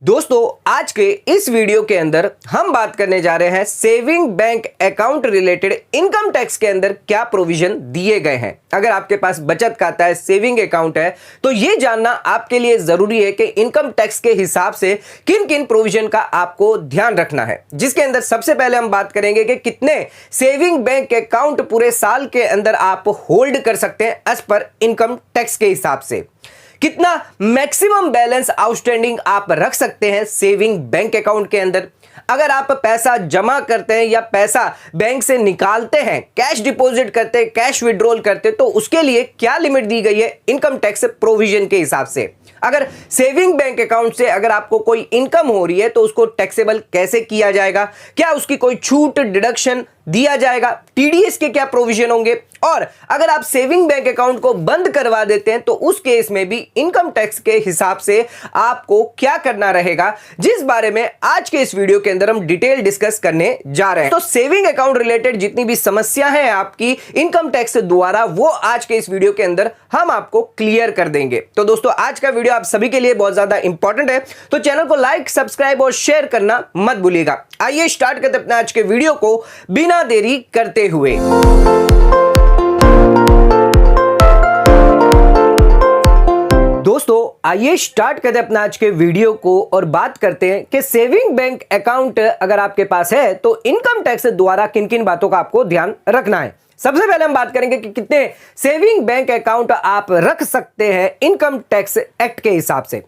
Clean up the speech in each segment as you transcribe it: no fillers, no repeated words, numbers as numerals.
दोस्तों आज के इस वीडियो के अंदर हम बात करने जा रहे हैं saving bank account related income tax के अंदर क्या प्रोविजन दिए गए हैं। अगर आपके पास बचत खाता है, सेविंग अकाउंट है, तो यह जानना आपके लिए जरूरी है कि इनकम टैक्स के हिसाब से किन किन प्रोविजन का आपको ध्यान रखना है। जिसके अंदर सबसे पहले हम बात करेंगे कि कितने सेविंग बैंक अकाउंट पूरे साल के अंदर आप होल्ड कर सकते हैं एज पर इनकम टैक्स के हिसाब से, कितना मैक्सिमम बैलेंस आउटस्टैंडिंग आप रख सकते हैं सेविंग बैंक अकाउंट के अंदर। अगर आप पैसा जमा करते हैं या पैसा बैंक से निकालते हैं, कैश डिपॉजिट करते हैं, कैश विड्रॉल करते हैं, तो उसके लिए क्या लिमिट दी गई है इनकम टैक्स प्रोविजन के हिसाब से। अगर सेविंग बैंक अकाउंट से अगर आपको कोई इनकम हो रही है तो उसको टैक्सेबल कैसे किया जाएगा, क्या उसकी कोई छूट डिडक्शन दिया जाएगा, टीडीएस के क्या प्रोविजन होंगे, और अगर आप सेविंग बैंक अकाउंट को बंद करवा देते हैं तो उस केस में भी इनकम टैक्स के हिसाब से आपको क्या करना रहेगा, जिस बारे में आज के इस वीडियो के अंदर हम डिटेल डिस्कस करने जा रहे हैं। तो सेविंग अकाउंट रिलेटेड जितनी भी समस्या है आपकी इनकम टैक्स द्वारा, वो आज के इस वीडियो के अंदर हम आपको क्लियर कर देंगे। तो दोस्तों आज का वीडियो आप सभी के लिए बहुत ज्यादा इंपॉर्टेंट है, तो चैनल को लाइक, सब्सक्राइब और शेयर करना मत भूलिएगा। आइए स्टार्ट करते अपने आज के वीडियो को बिना देरी करते हुए। दोस्तों आइए स्टार्ट करते अपना आज के वीडियो को और बात करते हैं कि सेविंग बैंक अकाउंट अगर आपके पास है तो इनकम टैक्स द्वारा किन किन बातों का आपको ध्यान रखना है। सबसे पहले हम बात करेंगे कि कितने सेविंग बैंक अकाउंट आप रख सकते हैं इनकम टैक्स एक्ट के हिसाब से।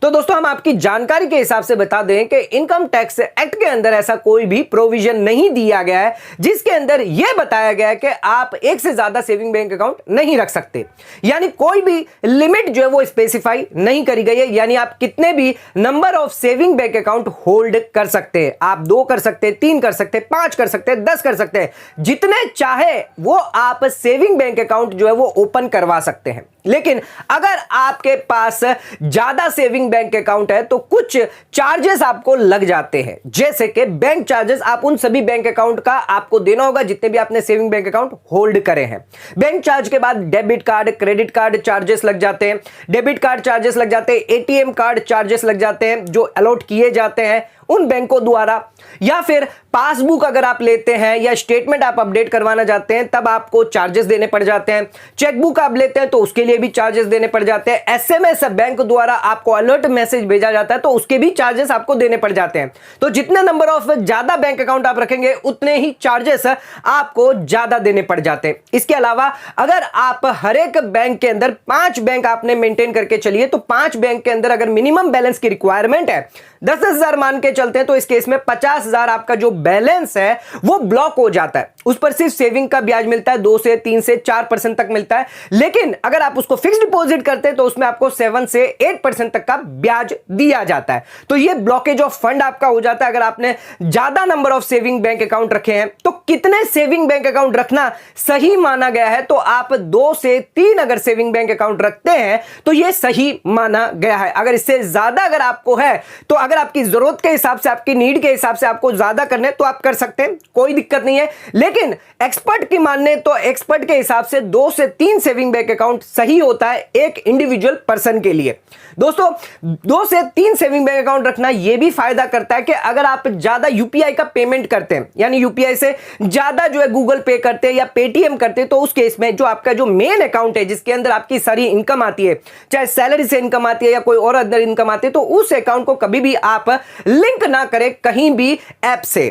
तो दोस्तों हम आपकी जानकारी के हिसाब से बता दें कि इनकम टैक्स एक्ट के अंदर ऐसा कोई भी प्रोविजन नहीं दिया गया है जिसके अंदर यह बताया गया है कि आप एक से ज्यादा सेविंग बैंक अकाउंट नहीं रख सकते। यानी कोई भी लिमिट जो है वो स्पेसिफाई नहीं करी गई है, यानी आप कितने भी number of saving bank account hold कर सकते हैं। आप 2 कर सकते हैं, 3 कर सकते हैं, 5 कर सकते हैं, 10 कर सकते हैं, जितने चाहे वो आप सेविंग बैंक अकाउंट जो है वो ओपन करवा सकते हैं। लेकिन अगर आपके पास ज्यादा सेविंग बैंक अकाउंट है तो कुछ चार्जेस आपको लग जाते हैं, जैसे कि बैंक चार्जेस। आप उन सभी बैंक अकाउंट का आपको देना होगा जितने भी आपने सेविंग बैंक अकाउंट होल्ड करे हैं। बैंक चार्ज के बाद debit card, credit card charges लग जाते हैं, डेबिट कार्ड चार्जेस लग जाते हैं, एटीएम कार्ड चार्जेस लग जाते हैं जो अलॉट किए जाते हैं उन बैंकों द्वारा, या फिर पासबुक अगर आप लेते हैं या स्टेटमेंट आप अपडेट करवाना चाहते हैं तब आपको चार्जेस देने पड़ जाते हैं। चेकबुक आप लेते हैं तो उसके लिए भी चार्जेस देने पड़ जाते हैं। एसएमएस बैंक द्वारा आपको अलर्ट मैसेज भेजा जाता है तो उसके भी चार्जेस आपको देने पड़ जाते हैं। तो जितने नंबर ऑफ ज्यादा बैंक अकाउंट आप रखेंगे उतने ही चार्जेस आपको ज्यादा देने पड़ जाते हैं। इसके अलावा अगर आप हर एक बैंक के अंदर 5 बैंक आपने मेंटेन करके चलिए तो 5 बैंक के अंदर अगर मिनिमम बैलेंस की रिक्वायरमेंट है 10,000 मान के चलते हैं तो इस केस में 50,000 आपका जो बैलेंस है वो ब्लॉक हो जाता है। उस पर सिर्फ सेविंग का ब्याज मिलता है, 2 से 3 से 4% तक मिलता है। लेकिन अगर आप उसको फिक्स डिपॉजिट करते हैं तो उसमें आपको 7 से 8% तक का ब्याज दिया जाता है। तो ये ब्लॉकेज ऑफ फंड आपका हो जाता है। अगर आपने ज्यादा number of saving bank account रखे हैं तो कितने सेविंग बैंक अकाउंट रखना सही माना गया है, तो आप 2 से 3 अगर सेविंग बैंक अकाउंट रखते हैं तो यह सही माना गया है। अगर इससे ज्यादा अगर आपको है तो अगर आपकी जरूरत के हिसाब से, आपकी नीड के हिसाब से आपको ज्यादा करने तो आप कर सकते हैं, कोई दिक्कत नहीं है। लेकिन एक्सपर्ट की मानने तो एक्सपर्ट के हिसाब से 2 से 3 सेविंग बैंक अकाउंट सही होता है एक इंडिविजुअल पर्सन के लिए। दोस्तों 2 से 3 सेविंग बैंक अकाउंट रखना यह भी फायदा करता है कि अगर आप ज्यादा यूपीआई का पेमेंट करते हैं, यानी यूपीआई से ज्यादा जो है गूगल पे करते हैं या पेटीएम करते हैं, तो उस केस में जो आपका जो मेन अकाउंट है जिसके अंदर आपकी सारी इनकम आती है, चाहे सैलरी से इनकम आती है या कोई और अदर इनकम आती है, तो उस अकाउंट को कभी भी आप लिंक ना करें कहीं भी ऐप से।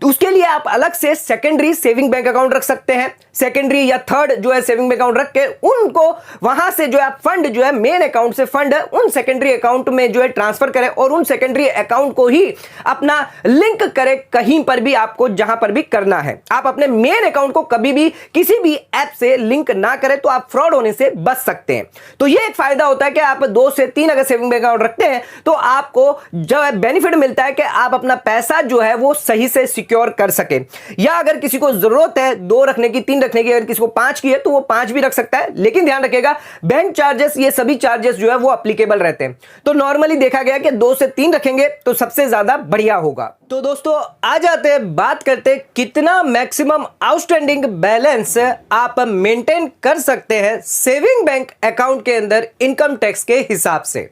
तो उसके लिए आप अलग से सेकेंडरी सेविंग बैंक अकाउंट रख सकते हैं। सेकेंडरी या थर्ड जो है सेविंग बैंक अकाउंट रख के उनको वहां से जो है फंड जो है मेन अकाउंट से फंड उन सेकेंडरी अकाउंट में जो है ट्रांसफर करें और उन सेकेंडरी अकाउंट को ही अपना लिंक करें कहीं पर भी आपको जहां पर भी करना है। आप अपने मेन अकाउंट को कभी भी किसी भी ऐप से लिंक ना करें तो आप फ्रॉड होने से बच सकते हैं। तो यह एक फायदा होता है कि आप 2 से 3 अगर सेविंग बैंक अकाउंट रखते हैं तो आपको जो है बेनिफिट मिलता है कि आप अपना पैसा जो है वो सही से सिक्योर कर सके। या अगर किसी को जरूरत है 2 रखने की, 3 रखने की, अगर किसी को 5 की है तो वो 5 भी रख सकता है। लेकिन ध्यान रखिएगा बैंक चार्जेस, ये सभी चार्जेस जो है वो एप्लीकेबल रहते हैं। तो नॉर्मली देखा गया कि 2 से 3 रखेंगे तो सबसे ज्यादा बढ़िया होगा। तो दोस्तों आ जाते हैं, बात करते हैं कितना मैक्सिमम आउटस्टैंडिंग बैलेंस आप मेंटेन कर सकते हैं सेविंग बैंक अकाउंट के अंदर इनकम टैक्स के हिसाब से।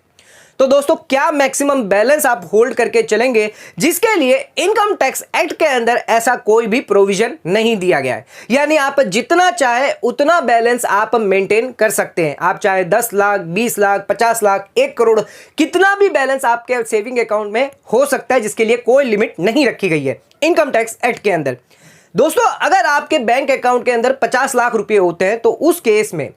तो दोस्तों क्या मैक्सिमम बैलेंस आप होल्ड करके चलेंगे, जिसके लिए इनकम टैक्स एक्ट के अंदर ऐसा कोई भी प्रोविजन नहीं दिया गया है। यानी आप जितना चाहे उतना बैलेंस आप मेंटेन कर सकते हैं। आप चाहे 10 लाख, 20 लाख, 50 लाख, 1 करोड़, कितना भी बैलेंस आपके सेविंग अकाउंट में हो सकता है, जिसके लिए कोई लिमिट नहीं रखी गई है इनकम टैक्स एक्ट के अंदर। दोस्तों अगर आपके बैंक अकाउंट के अंदर 50 लाख रुपए होते हैं तो उस केस में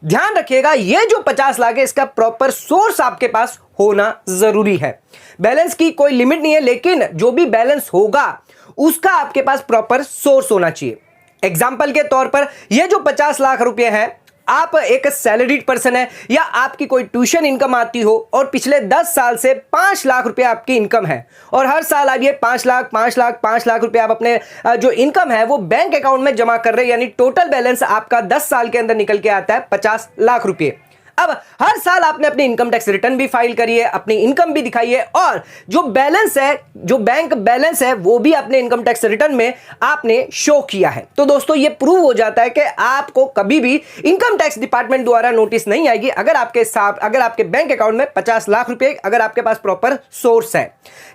ध्यान रखिएगा, ये जो 50 लाख है इसका प्रॉपर सोर्स आपके पास होना जरूरी है। बैलेंस की कोई लिमिट नहीं है, लेकिन जो भी बैलेंस होगा उसका आपके पास प्रॉपर सोर्स होना चाहिए। एग्जाम्पल के तौर पर ये जो 50 लाख रुपए है, आप एक सैलरीड पर्सन है या आपकी कोई ट्यूशन इनकम आती हो और पिछले 10 साल से 5 लाख रुपए आपकी इनकम है और हर साल आप ये 5 लाख रुपए आप अपने जो इनकम है वो बैंक अकाउंट में जमा कर रहे हैं, यानी टोटल बैलेंस आपका 10 साल के अंदर निकल के आता है 50 लाख रुपए। अब हर साल आपने अपनी इनकम टैक्स रिटर्न भी फाइल करी है, अपनी इनकम भी दिखाई है और जो बैलेंस है, जो बैंक बैलेंस है, वो भी अपने इनकम टैक्स रिटर्न में आपने शो किया है। तो दोस्तों ये प्रूव हो जाता है कि आपको कभी भी इनकम टैक्स डिपार्टमेंट द्वारा नोटिस नहीं आएगी अगर आपके बैंक अकाउंट में 50 लाख रुपए अगर आपके पास प्रॉपर सोर्स है।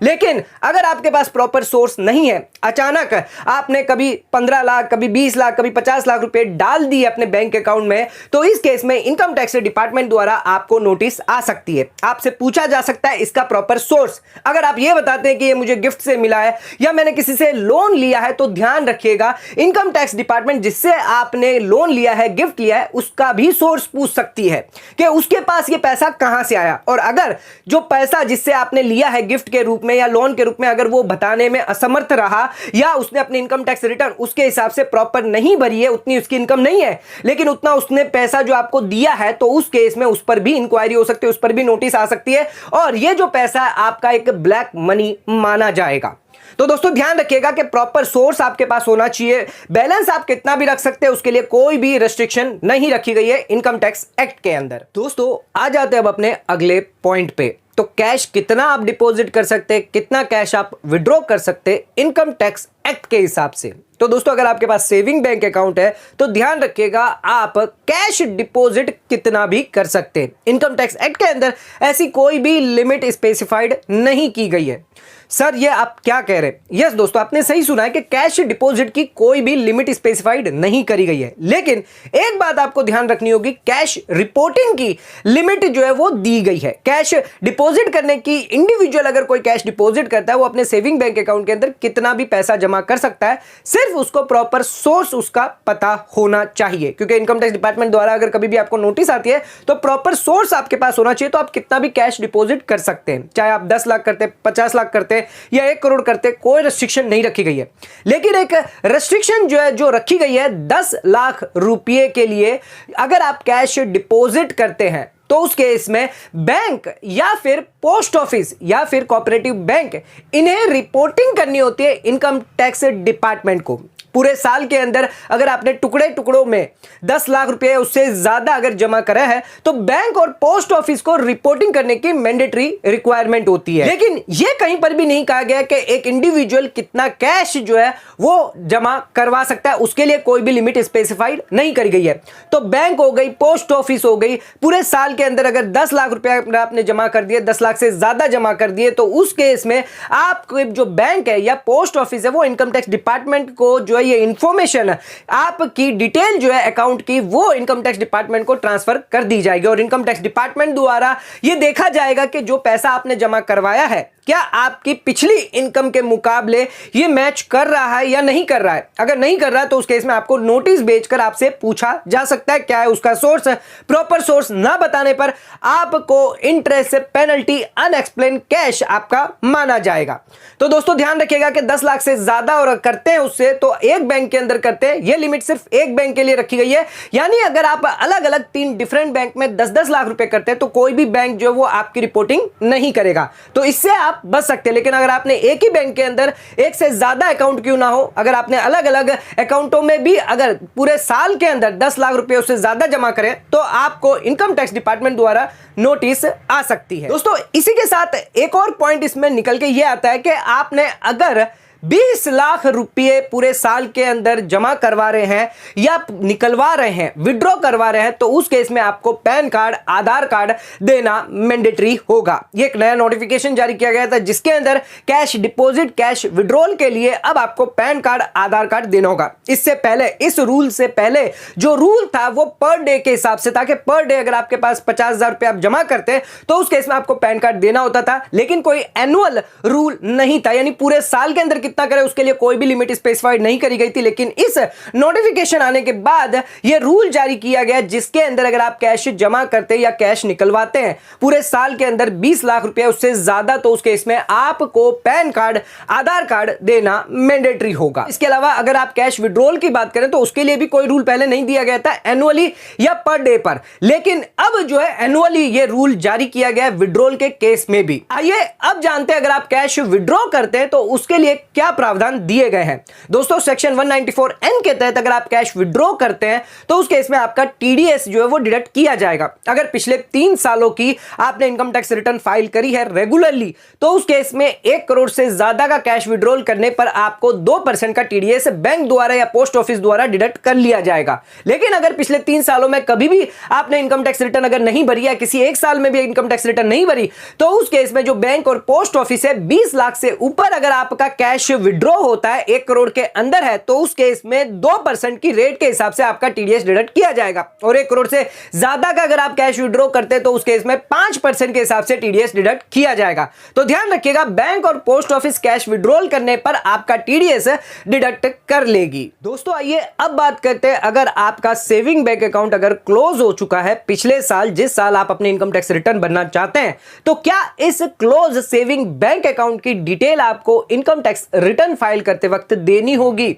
लेकिन अगर आपके पास प्रॉपर सोर्स नहीं है, अचानक आपने कभी 15 लाख, कभी 20 लाख, कभी 50 लाख रुपए डाल दिए अपने बैंक अकाउंट में, तो इस केस में इनकम टैक्स डिपार्टमेंट द्वारा आपको नोटिस आ सकती है। आपसे पूछा जा सकता है इसका प्रॉपर सोर्स। अगर आप ये बताते हैं कि ये मुझे गिफ्ट से मिला है या मैंने किसी से लोन लिया है, तो ध्यान रखिएगा इनकम टैक्स डिपार्टमेंट जिससे आपने लोन लिया है, गिफ्ट लिया है, उसका भी सोर्स पूछ सकती है कि उसके पास ये पैसा कहां से आया। और अगर जो पैसा जिससे आपने लिया है गिफ्ट के रूप में या लोन के रूप में, अगर वो बताने में असमर्थ रहा या उसने अपनी इनकम टैक्स रिटर्न उसके हिसाब से प्रॉपर नहीं भरी है, उतनी उसकी इनकम नहीं है, लेकिन उतना उसने पैसा जो आपको दिया है, तो उस केस में उस पर भी इंक्वायरी हो सकती है, उस पर भी नोटिस आ सकती है और ये जो पैसा है आपका एक ब्लैक मनी माना जाएगा। तो दोस्तों ध्यान रखिएगा कि प्रॉपर सोर्स आपके पास होना चाहिए। बैलेंस आप कितना भी रख सकते हैं, उसके लिए कोई भी रेस्ट्रिक्शन नहीं रखी गई है इनकम टैक्स एक्ट के अंदर। दोस्तों आ जाते हैं अब अपने अगले पॉइंट पे। तो कैश कितना आप डिपॉजिट कर सकते हैं, कितना कैश आप विड्रॉ कर सकते हैं इनकम टैक्स एक्ट के हिसाब से। तो दोस्तों अगर आपके पास सेविंग बैंक अकाउंट है तो ध्यान रखिएगा आप कैश डिपॉजिट कितना भी कर सकते हैं। इनकम टैक्स एक्ट के अंदर ऐसी कोई भी लिमिट स्पेसिफाइड नहीं की गई है। सर ये आप क्या कह रहे हैं? यस दोस्तों, आपने सही सुना है कि कैश डिपॉजिट की कोई भी लिमिट स्पेसिफाइड नहीं करी गई है, लेकिन एक बात आपको ध्यान रखनी होगी, कैश रिपोर्टिंग की लिमिट जो है वो दी गई है। कैश डिपॉजिट करने की, इंडिविजुअल अगर कोई कैश डिपॉजिट करता है वो अपने सेविंग बैंक अकाउंट के अंदर कितना भी पैसा जमा कर सकता है, सिर्फ उसको प्रॉपर सोर्स उसका पता होना चाहिए। क्योंकि इनकम टैक्स डिपार्टमेंट द्वारा अगर कभी भी आपको नोटिस आती है तो प्रॉपर सोर्स आपके पास होना चाहिए, तो आप कितना भी कैश डिपॉजिट कर सकते हैं। चाहे आप 10 लाख करते, 50 लाख करते या 1 करोड़ करते, कोई रेस्ट्रिक्शन नहीं रखी गई है। लेकिन एक रेस्ट्रिक्शन जो है जो रखी गई है 10 लाख रुपए के लिए, अगर आप कैश डिपॉजिट करते हैं तो उस केस में बैंक या फिर पोस्ट ऑफिस या फिर कोऑपरेटिव बैंक इन्हें रिपोर्टिंग करनी होती है इनकम टैक्स डिपार्टमेंट को। पूरे साल के अंदर अगर आपने टुकड़े टुकड़ों में 10 लाख रुपए उससे ज्यादा अगर जमा करा है तो बैंक और पोस्ट ऑफिस को रिपोर्टिंग करने की मैंडेटरी रिक्वायरमेंट होती है। लेकिन यह कहीं पर भी नहीं कहा गया कि एक इंडिविजुअल कितना कैश जो है वो जमा करवा सकता है, उसके लिए कोई भी लिमिट स्पेसिफाइड नहीं करी गई है। तो बैंक हो गई, पोस्ट ऑफिस हो गई, पूरे साल के अंदर अगर 10 लाख रुपए आपने जमा कर दिए, 10 लाख से ज्यादा जमा कर दिए, तो उस केस में आपके जो बैंक है या पोस्ट ऑफिस है वो इनकम टैक्स डिपार्टमेंट को जो ये इंफॉर्मेशन आपकी डिटेल जो है अकाउंट की वो इनकम टैक्स डिपार्टमेंट को ट्रांसफर कर दी जाएगी और इनकम टैक्स डिपार्टमेंट द्वारा ये देखा जाएगा कि जो पैसा आपने जमा करवाया है क्या आपकी पिछली इनकम के मुकाबले ये मैच कर रहा है या नहीं कर रहा है। अगर नहीं कर रहा है तो उस केस में आपको नोटिस भेजकर आपसे पूछा जा सकता है क्या है उसका सोर्स। प्रॉपर सोर्स ना बताने पर आपको इंटरेस्ट से पेनल्टी अनएक्सप्लेन कैश आपका माना जाएगा। तो दोस्तों ध्यान रखिएगा कि 10 लाख से ज्यादा और करते हैं उससे तो एक बैंक के अंदर करते हैं, यह लिमिट सिर्फ एक बैंक के लिए रखी गई है। यानी अगर आप अलग अलग 3 डिफरेंट बैंक में 10-10 लाख रुपए करते हैं तो कोई भी बैंक जो वो आपकी रिपोर्टिंग नहीं करेगा, तो इससे आप बच सकते हैं। लेकिन अगर आपने एक ही बैंक के अंदर एक से ज्यादा अकाउंट क्यों ना हो, अगर आपने अलग अलग अकाउंटों में भी अगर पूरे साल के अंदर 10 लाख रुपए उससे ज्यादा जमा करें तो आपको इनकम टैक्स डिपार्टमेंट द्वारा नोटिस आ सकती है। दोस्तों इसी के साथ एक और पॉइंट इसमें निकल के ये आता है कि आपने अगर 20 लाख रुपए पूरे साल के अंदर जमा करवा रहे हैं या निकलवा रहे हैं, विड्रॉ करवा रहे हैं, तो उस केस में आपको पैन कार्ड, आधार कार्ड देना मैंडेटरी होगा। ये एक नया नोटिफिकेशन जारी किया गया था जिसके अंदर कैश डिपॉजिट, कैश विड्रॉल के लिए अब आपको पैन कार्ड, आधार कार्ड देना होगा। इससे पहले, इस रूल से पहले जो रूल था वो पर डे के हिसाब से था कि पर डे अगर आपके पास 50,000 रुपए आप जमा करते तो उस केस में आपको पैन कार्ड देना होता था, लेकिन कोई एनुअल रूल नहीं था, यानी पूरे साल के अंदर कितना करे उसके लिए कोई भी लिमिट स्पेसिफाइड नहीं करी गई थी। लेकिन इस नोटिफिकेशन आने के बाद यह रूल जारी किया गया जिसके अंदर अगर आप कैश जमा करते या कैश निकलवाते हैं पूरे साल के अंदर 20 लाख रुपए उससे ज्यादा, तो उस केस में आपको पैन कार्ड, आधार कार्ड देना मैंडेटरी होगा। इसके अलावा अगर आप कैश विड्रॉल की बात करें तो उसके लिए भी कोई रूल पहले नहीं दिया गया था एनुअली या पर डे पर, लेकिन अब जो है एनुअली ये रूल जारी किया गया विड्रॉल के केस में भी। आइए अब जानते हैं अगर आप कैश विड्रॉ करते हैं तो उसके लिए क्या प्रावधान दिए गए हैं। दोस्तों सेक्शन 194N के तहत अगर आप कैश विड्रॉ करते हैं तो उस केस में आपका टीडीएस जो है वो डिडक्ट किया जाएगा। अगर पिछले 3 सालों की आपने इनकम टैक्स रिटर्न फाइल करी है रेगुलरली तो उस केस में 1 करोड़ से ज्यादा का कैश विड्रॉल करने पर आपको 2% का टीडीएस बैंक द्वारा या पोस्ट ऑफिस द्वारा डिडक्ट कर लिया जाएगा। लेकिन अगर पिछले 3 सालों में कभी भी आपने इनकम टैक्स रिटर्न अगर नहीं भरी है, किसी एक साल में भी इनकम टैक्स रिटर्न नहीं भरी, तो उस केस में जो बैंक और पोस्ट ऑफिस है 20 लाख से ऊपर अगर आपका कैश विड्रॉ होता है 1 करोड़ के अंदर है तो उस केस में 2% की रेट के हिसाब से आपका टीडीएस डिडक्ट किया जाएगा। और 1 करोड़ से ज्यादा का अगर आप कैश विड्रॉ करते हैं तो उस केस में 5% के हिसाब से टीडीएस डिडक्ट किया जाएगा। तो ध्यान रखिएगा, बैंक और पोस्ट ऑफिस कैश विड्रॉल करने पर आपका टीडीएस डिडक्ट कर लेगी। दोस्तों आइए अब बात करते हैं अगर आपका सेविंग बैंक अकाउंट अगर क्लोज हो चुका है पिछले साल, जिस साल आप अपने इनकम टैक्स रिटर्न भरना चाहते हैं, तो क्या इस क्लोज सेविंग बैंक अकाउंट की डिटेल आपको इनकम टैक्स रिटर्न फाइल करते वक्त देनी होगी।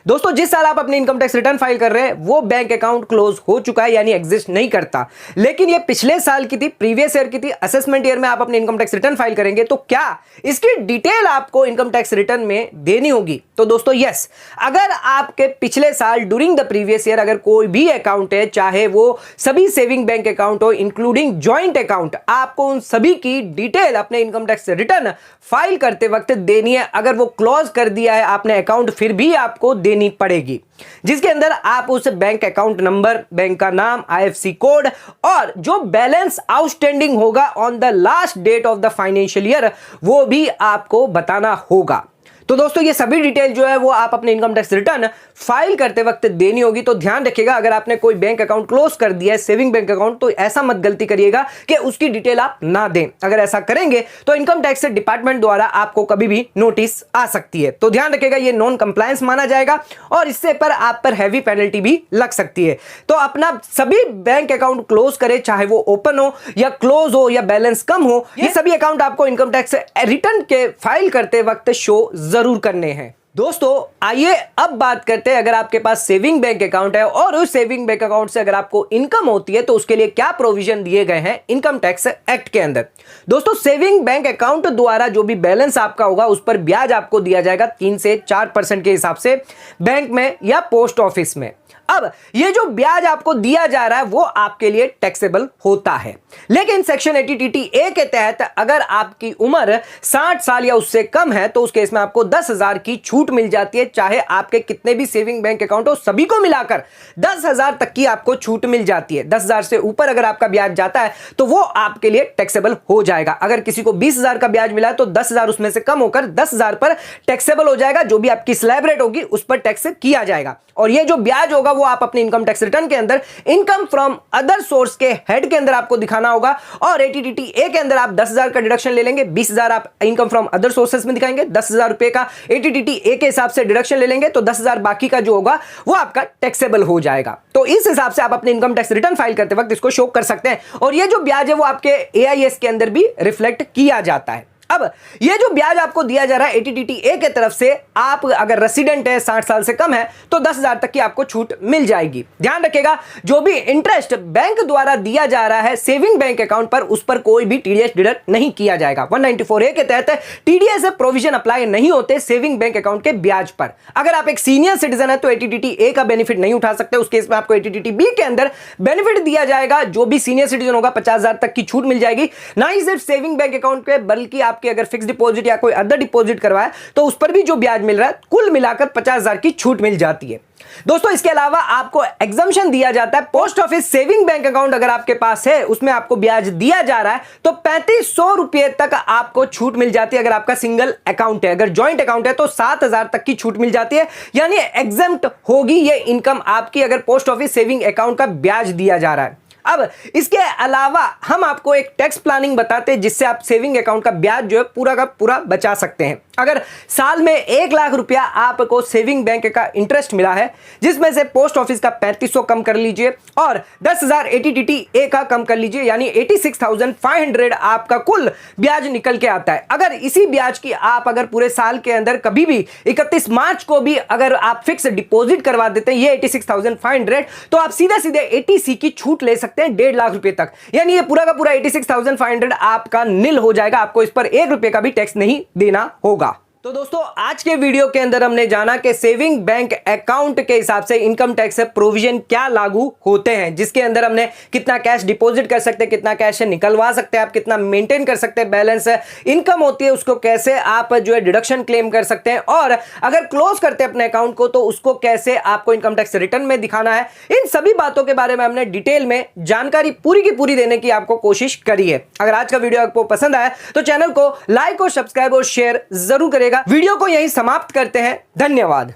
दोस्तों जिस साल आप अपने इनकम टैक्स रिटर्न फाइल कर रहे हैं वो बैंक अकाउंट क्लोज हो चुका है, यानी एग्जिस्ट नहीं करता, लेकिन ये पिछले साल की थी, प्रीवियस ईयर की थी, असेसमेंट ईयर में आप अपने इनकम टैक्स रिटर्न फाइल करेंगे तो क्या इसकी डिटेल आपको इनकम टैक्स रिटर्न में देनी होगी। तो दोस्तों यस, अगर आपके पिछले साल ड्यूरिंग द प्रीवियस ईयर अगर कोई भी अकाउंट है, चाहे वो सभी सेविंग बैंक अकाउंट हो इंक्लूडिंग ज्वाइंट अकाउंट, आपको उन सभी की डिटेल अपने इनकम टैक्स रिटर्न फाइल करते वक्त देनी है। अगर वो क्लोज कर दिया है आपने अकाउंट फिर भी आपको देनी पड़ेगी, जिसके अंदर आप उस बैंक अकाउंट नंबर, बैंक का नाम, आईएफएससी कोड और जो बैलेंस आउटस्टैंडिंग होगा on the last date of the financial year वो भी आपको बताना होगा। तो दोस्तों ये सभी डिटेल जो है वो आप अपने इनकम टैक्स रिटर्न फाइल करते वक्त देनी होगी। तो ध्यान रखिएगा, अगर आपने कोई बैंक अकाउंट क्लोज कर दिया है सेविंग बैंक अकाउंट, तो ऐसा मत गलती करिएगा कि उसकी डिटेल आप ना दें। अगर ऐसा करेंगे तो इनकम टैक्स डिपार्टमेंट द्वारा आपको कभी भी नोटिस आ सकती है। तो ध्यान रखिएगा, ये नॉन कंप्लायंस माना जाएगा और इससे पर आप पर हैवी पेनल्टी भी लग सकती है। तो अपना सभी बैंक अकाउंट क्लोज करें, चाहे वो ओपन हो या क्लोज हो या बैलेंस कम हो, ये सभी अकाउंट आपको इनकम टैक्स रिटर्न के फाइल करते वक्त शो जरूर करने हैं। दोस्तों आइए अब बात करते हैं अगर आपके पास सेविंग बैंक अकाउंट है और उस सेविंग बैंक अकाउंट से अगर आपको इनकम होती है तो उसके लिए क्या प्रोविजन दिए गए हैं इनकम टैक्स एक्ट के अंदर। दोस्तों सेविंग बैंक अकाउंट द्वारा जो भी बैलेंस आपका होगा उस पर ब्याज आपको दिया जाएगा 3 से 4% के हिसाब से बैंक में या पोस्ट ऑफिस में। अब ये जो ब्याज आपको दिया जा रहा है वो आपके लिए टैक्सेबल होता है, लेकिन सेक्शन 80TTA के तहत अगर आपकी उम्र 60 साल या उससे कम है तो उस केस में आपको 10,000 की छूट मिल जाती है। चाहे आपके कितने भी सेविंग बैंक अकाउंट हो सभी को मिलाकर 10,000 तक की आपको छूट मिल जाती है। 10,000 से ऊपर अगर आपका ब्याज जाता है तो वो आपके लिए टैक्सेबल हो जाएगा। अगर किसी को 20,000 का ब्याज मिला तो 10,000 उसमें से कम होकर 10,000 पर टैक्सेबल हो जाएगा। जो भी आपकी स्लैब रेट होगी उस पर टैक्स किया जाएगा और ये जो ब्याज होगा वो आप अपने इनकम टैक्स रिटर्न के अंदर इनकम फ्रॉम अदर सोर्स के हेड के अंदर आपको दिखाना होगा और 80TTA के अंदर आप 10,000 का डिडक्शन ले लेंगे। 20,000 आप इनकम फ्रॉम अदर सोर्सेस में दिखाएंगे, 10,000 रुपए का 80TTA के हिसाब से डिडक्शन ले लेंगे तो 10,000 बाकी का जो होगा वो आपका टैक्सेबल हो जाएगा। तो इस हिसाब से आप अपने इनकम टैक्स रिटर्न फाइल करते वक्त इसको शो कर सकते हैं और ये जो ब्याज है वो आपके AIS के अंदर भी रिफ्लेक्ट किया जाता है। अब ये जो ब्याज आपको दिया जा रहा है 80TTA के तरफ से, आप अगर रेसिडेंट है 60 साल से कम है तो 10,000 तक की आपको छूट मिल जाएगी। ध्यान रखिएगा, जो भी इंटरेस्ट बैंक द्वारा दिया जा रहा है सेविंग बैंक अकाउंट पर उस पर कोई भी टीडीएस डिडक्ट नहीं किया जाएगा। 194A के तहत टीडीएस प्रोविजन अप्लाई नहीं होते सेविंग बैंक अकाउंट के ब्याज पर। अगर आप एक सीनियर सिटीजन है तो 80TTA का बेनिफिट नहीं उठा सकते, उस केस में आपको 80TB के अंदर बेनिफिट दिया जाएगा। जो भी सीनियर सिटीजन होगा 50,000 तक की छूट मिल जाएगी। ना ही सिर्फ सेविंग बैंक अकाउंट पे बल्कि आपके आपके अगर फिक्स डिपॉजिट या कोई अदर डिपॉजिट करवाए तो उस पर भी जो ब्याज मिल रहा है कुल मिलाकर 50,000 की छूट मिल जाती है। दोस्तों इसके अलावा आपको एग्जम्पशन दिया जाता है। Post office saving bank account अगर आपके पास है उसमें आपको ब्याज दिया जा रहा है तो 3500 रुपए तक आपको छूट मिल जाती है। अगर आपका सिंगल अकाउंट है, अगर जॉइंट अकाउंट है तो 7,000 तक की छूट मिल जाती है, यानी एग्जम्प्ट होगी ये इनकम आपकी अगर पोस्ट ऑफिस सेविंग अकाउंट का ब्याज दिया जा रहा है। अब इसके अलावा हम आपको एक टैक्स प्लानिंग बताते हैं जिससे आप सेविंग अकाउंट का ब्याज जो है पूरा का पूरा बचा सकते हैं। अगर साल में 1 लाख रुपया आपको सेविंग बैंक का इंटरेस्ट मिला है जिसमें से पोस्ट ऑफिस का 3500 कम कर लीजिए और 10,000 ATTTA का कम कर लीजिए, यानी 86,500 आपका कुल ब्याज निकल के आता है। अगर इसी ब्याज की आप अगर पूरे साल के अंदर कभी भी 31 मार्च को भी अगर आप फिक्स डिपॉजिट करवा देते हैं ये 86,500 तो आप सीधे सीधे ATC की छूट ले सकते हैं 1.5 लाख रुपए तक, यानी ये पूरा का पूरा 86,500 आपका निल हो जाएगा। आपको इस पर 1 रुपए का भी टैक्स नहीं देना होगा। तो दोस्तों आज के वीडियो के अंदर हमने जाना कि सेविंग बैंक अकाउंट के हिसाब से इनकम टैक्स प्रोविजन क्या लागू होते हैं, जिसके अंदर हमने कितना कैश डिपॉजिट कर सकते हैं, कितना कैश निकलवा सकते हैं, आप कितना मेंटेन कर सकते हैं बैलेंस, इनकम होती है उसको कैसे आप जो है डिडक्शन क्लेम कर सकते हैं, और अगर क्लोज करते हैं अपने अकाउंट को तो उसको कैसे आपको इनकम टैक्स रिटर्न में दिखाना है। इन सभी बातों के बारे में हमने डिटेल में जानकारी पूरी की पूरी देने की आपको कोशिश करी है। अगर आज का वीडियो आपको पसंद आया तो चैनल को लाइक और सब्सक्राइब और शेयर जरूर करेगा। वीडियो को यहीं समाप्त करते हैं। धन्यवाद।